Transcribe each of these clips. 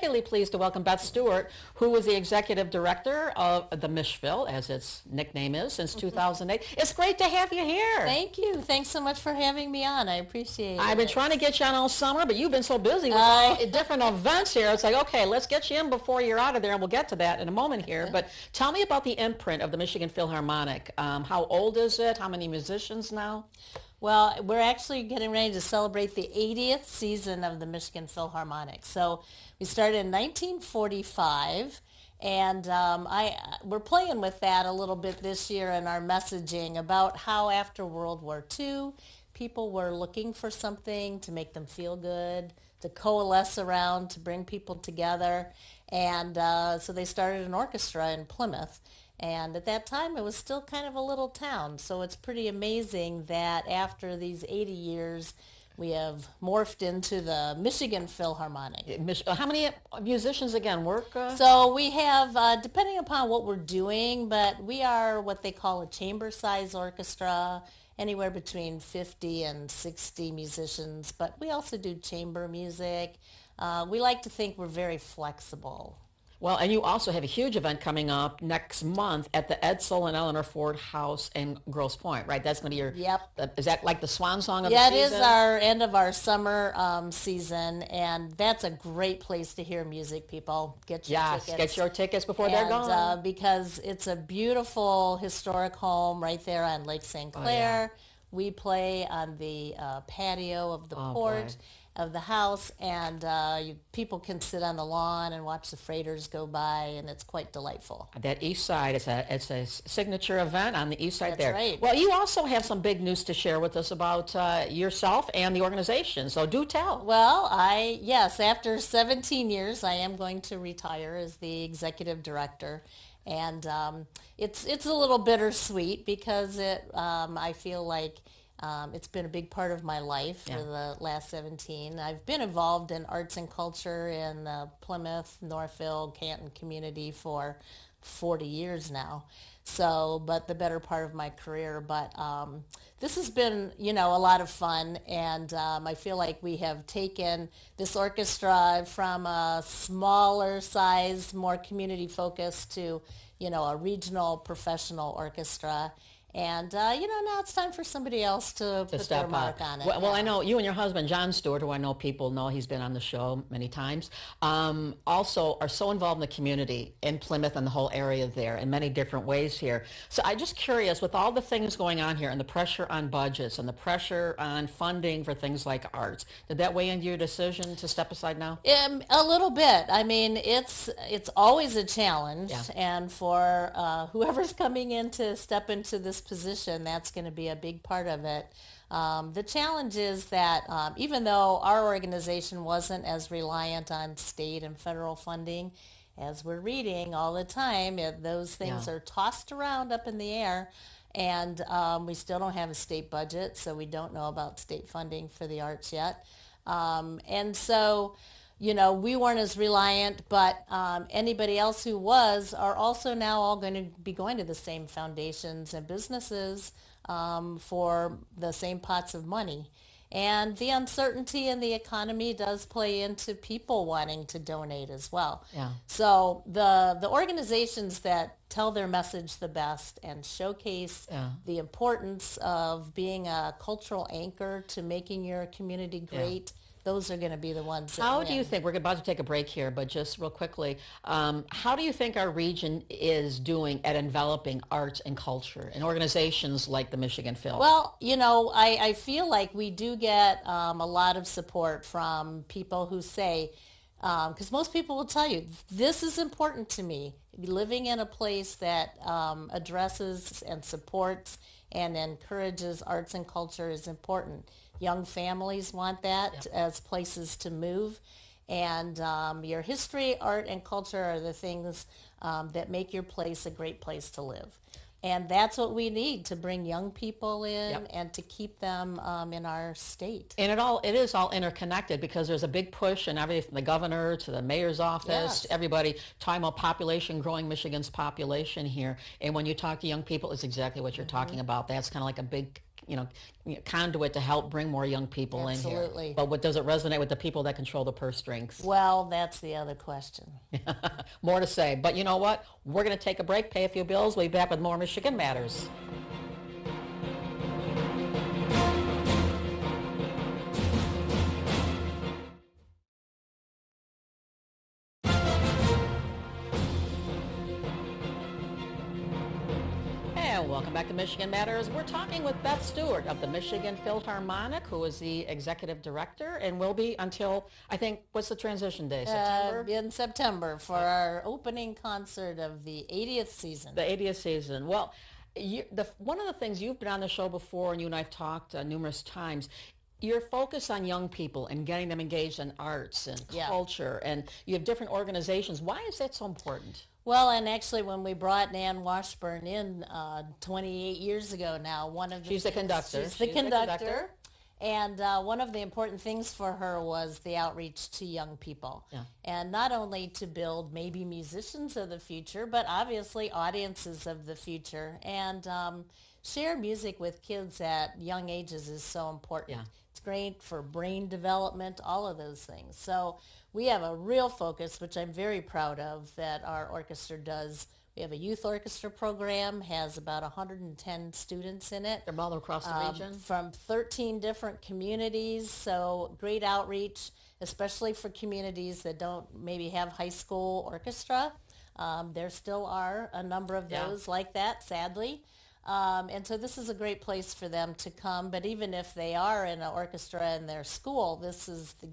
really pleased to welcome Beth Stewart, who is the executive director of the Mishville, as its nickname is, since 2008. It's great to have you here. Thank you. Thanks so much for having me on. I appreciate it. I've been trying to get you on all summer, but you've been so busy with all different events here. It's like, okay, let's get you in before you're out of there, and we'll get to that in a moment here. But tell me about the imprint of the Michigan Philharmonic. How old is it? How many musicians now? Well, we're actually getting ready to celebrate the 80th season of the Michigan Philharmonic. So we started in 1945, and we're playing with that a little bit this year in our messaging about how after World War II, people were looking for something to make them feel good, to coalesce around, to bring people together. And so they started an orchestra in Plymouth. And at that time, it was still kind of a little town. So it's pretty amazing that after these 80 years, we have morphed into the Michigan Philharmonic. How many musicians, again, work? So we have, depending upon what we're doing, but we are what they call a chamber-size orchestra, anywhere between 50 and 60 musicians. But we also do chamber music. We like to think we're very flexible. Well, and you also have a huge event coming up next month at the Edsel and Eleanor Ford House in Grosse Pointe, right? That's going to be your... Yep. Is that like the swan song of the season? Yeah, it is our end of our summer season, and that's a great place to hear music, people. Get your tickets. Get your tickets before they're gone. Because it's a beautiful historic home right there on Lake St. Clair. Oh, yeah. We play on the patio of the porch of the house, and people can sit on the lawn and watch the freighters go by, and it's quite delightful. That east side, it's a signature event on the east side. That's there. Right. Well, you also have some big news to share with us about yourself and the organization, so do tell. Well, yes, after 17 years, I am going to retire as the executive director. And it's a little bittersweet because I feel like it's been a big part of my life for the last 17. I've been involved in arts and culture in the Plymouth, Northville, Canton community for 40 years now. So, but the better part of my career. But this has been, a lot of fun, and I feel like we have taken this orchestra from a smaller size, more community focused to, a regional professional orchestra. And, now it's time for somebody else to put their mark on it. Well, I know you and your husband, John Stewart, who I know people know, he's been on the show many times, also are so involved in the community in Plymouth and the whole area there in many different ways here. So I'm just curious, with all the things going on here and the pressure on budgets and the pressure on funding for things like arts, did that weigh into your decision to step aside now? A little bit. I mean, it's always a challenge, and for whoever's coming in to step into this position, that's going to be a big part of it. The challenge is that even though our organization wasn't as reliant on state and federal funding, as we're reading all the time, those things are tossed around up in the air, and we still don't have a state budget, so we don't know about state funding for the arts yet. And so we weren't as reliant, but anybody else who was are also now all going to be going to the same foundations and businesses for the same pots of money. And the uncertainty in the economy does play into people wanting to donate as well. Yeah. So the organizations that tell their message the best and showcase the importance of being a cultural anchor to making your community great, those are going to be the ones that How win. do you think, we're about to take a break here, but just real quickly, how do you think our region is doing at enveloping arts and culture and organizations like the Michigan Phil? Well, I feel like we do get a lot of support from people who say, because most people will tell you, this is important to me. Living in a place that addresses and supports and encourages arts and culture is important. Young families want that as places to move. And your history, art, and culture are the things that make your place a great place to live. And that's what we need to bring young people in and to keep them in our state. And it is all interconnected because there's a big push and everything from the governor to the mayor's office, everybody talking about population, growing Michigan's population here. And when you talk to young people, it's exactly what you're talking about. That's kind of like a big conduit to help bring more young people in here. Absolutely. But what does it resonate with the people that control the purse strings? Well, that's the other question. More to say. But you know what? We're going to take a break, pay a few bills. We'll be back with more Michigan Matters. Welcome back to Michigan Matters. We're talking with Beth Stewart of the Michigan Philharmonic, who is the executive director and will be until, I think, what's the transition day? September? In September for our opening concert of the 80th season. The 80th season. Well, one of the things, you've been on the show before and you and I have talked numerous times, your focus on young people and getting them engaged in arts and culture, and you have different organizations. Why is that so important? Well, and actually, when we brought Nan Washburn in 28 years ago now, she's the conductor. She's the conductor. And one of the important things for her was the outreach to young people. Yeah. And not only to build maybe musicians of the future, but obviously audiences of the future. And share music with kids at young ages is so important. Yeah. It's great for brain development, all of those things. So we have a real focus, which I'm very proud of, that our orchestra does. We have a youth orchestra program, has about 110 students in it. They're all across the region? From 13 different communities, so great outreach, especially for communities that don't maybe have high school orchestra. There still are a number of those like that, sadly. And so this is a great place for them to come. But even if they are in an orchestra in their school,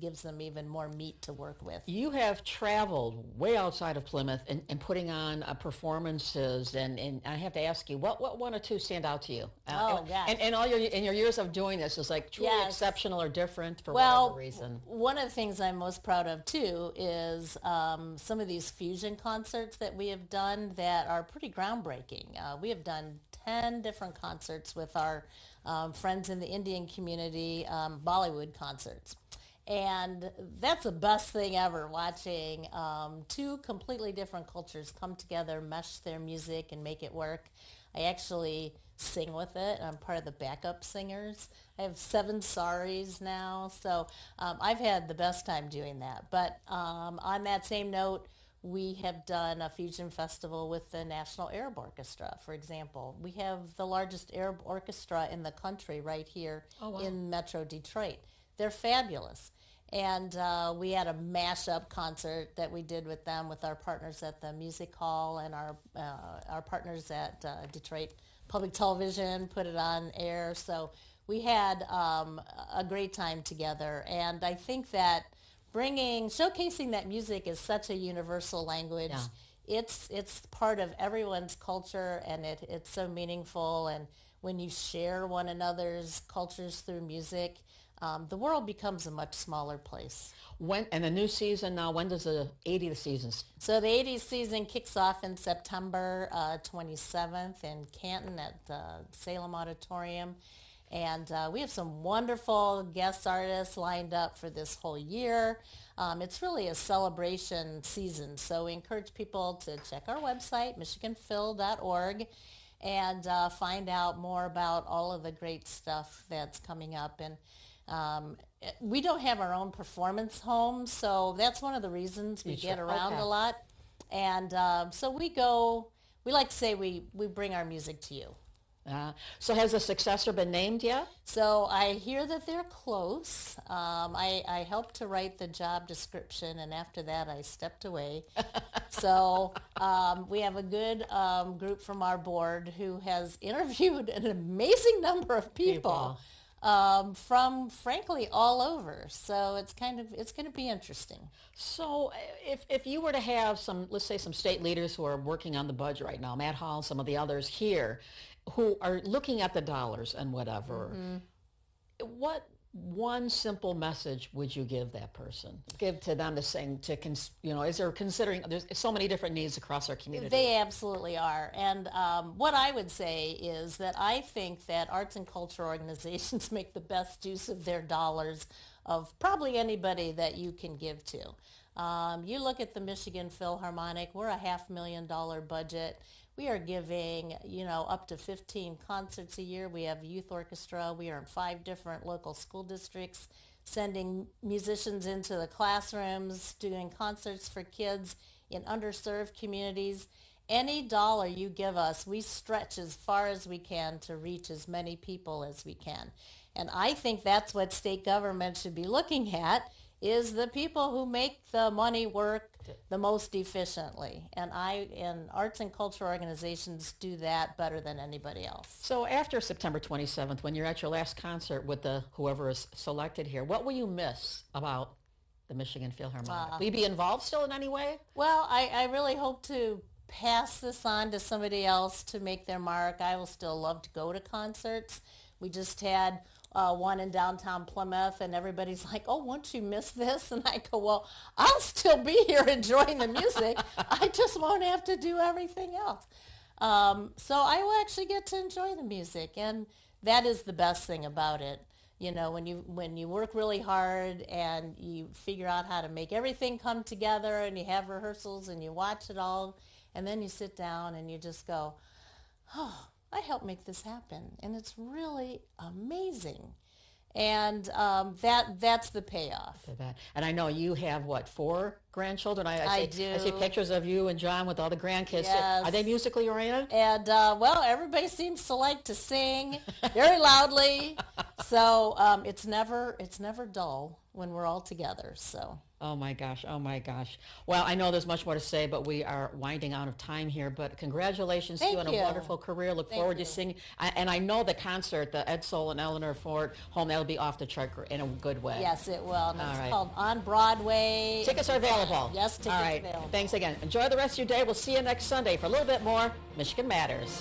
gives them even more meat to work with. You have traveled way outside of Plymouth and putting on performances. And I have to ask you, what one or two stand out to you? And all your years of doing this is like truly exceptional or different for whatever reason. One of the things I'm most proud of, too, is some of these fusion concerts that we have done that are pretty groundbreaking. We have done 10 different concerts with our friends in the Indian community, Bollywood concerts. And that's the best thing ever, watching two completely different cultures come together, mesh their music, and make it work. I actually sing with it. I'm part of the backup singers. I have 7 saris now, so I've had the best time doing that. But on that same note, we have done a fusion festival with the National Arab Orchestra, for example. We have the largest Arab orchestra in the country right here in Metro Detroit. They're fabulous. And we had a mashup concert that we did with them, with our partners at the Music Hall and our partners at Detroit Public Television put it on air. So we had a great time together. And I think that showcasing that music is such a universal language. Yeah. It's part of everyone's culture, and it's so meaningful. And when you share one another's cultures through music, the world becomes a much smaller place. And the new season now, when does the 80th season? So the 80th season kicks off in September 27th in Canton at the Salem Auditorium. And we have some wonderful guest artists lined up for this whole year. It's really a celebration season, so we encourage people to check our website, michiganphil.org, and find out more about all of the great stuff that's coming up. And we don't have our own performance home, so that's one of the reasons we get around a lot. And so we like to say we bring our music to you. So has a successor been named yet? So I hear that they're close. I helped to write the job description, and after that I stepped away. So we have a good group from our board who has interviewed an amazing number of people. From frankly all over. So it's going to be interesting. So if you were to have let's say some state leaders who are working on the budget right now, Matt Hall, some of the others here, who are looking at the dollars and whatever, what one simple message would you give that person? Give to them is there considering there's so many different needs across our community? They absolutely are. And what I would say is that I think that arts and culture organizations make the best use of their dollars of probably anybody that you can give to. You look at the Michigan Philharmonic, we're a $500,000 budget. We are giving, up to 15 concerts a year. We have a youth orchestra. We are in 5 different local school districts, sending musicians into the classrooms, doing concerts for kids in underserved communities. Any dollar you give us, we stretch as far as we can to reach as many people as we can. And I think that's what state government should be looking at, is the people who make the money work the most efficiently. And arts and culture organizations do that better than anybody else. So after September 27th, when you're at your last concert with whoever is selected here, what will you miss about the Michigan Philharmonic? Will you be involved still in any way? Well, I really hope to pass this on to somebody else to make their mark. I will still love to go to concerts. We just had one in downtown Plymouth, and everybody's like, oh, won't you miss this? And I go, well, I'll still be here enjoying the music. I just won't have to do everything else. So I will actually get to enjoy the music, and that is the best thing about it. When you work really hard and you figure out how to make everything come together, and you have rehearsals and you watch it all, and then you sit down and you just go, oh, I helped make this happen, and it's really amazing. And that's the payoff. And I know you have, 4 grandchildren? I do. I see pictures of you and John with all the grandkids. Yes. Are they musically oriented? And, everybody seems to like to sing very loudly. So it's never dull when we're all together. So. Oh my gosh. Well, I know there's much more to say, but we are winding out of time here. But congratulations to you on a wonderful career. Look forward to seeing. And I know the concert, the Ed Soul and Eleanor Ford home, that'll be off the chart in a good way. Yes, it will. And it's called On Broadway. Tickets are available. Yes, tickets are available. Thanks again. Enjoy the rest of your day. We'll see you next Sunday for a little bit more Michigan Matters.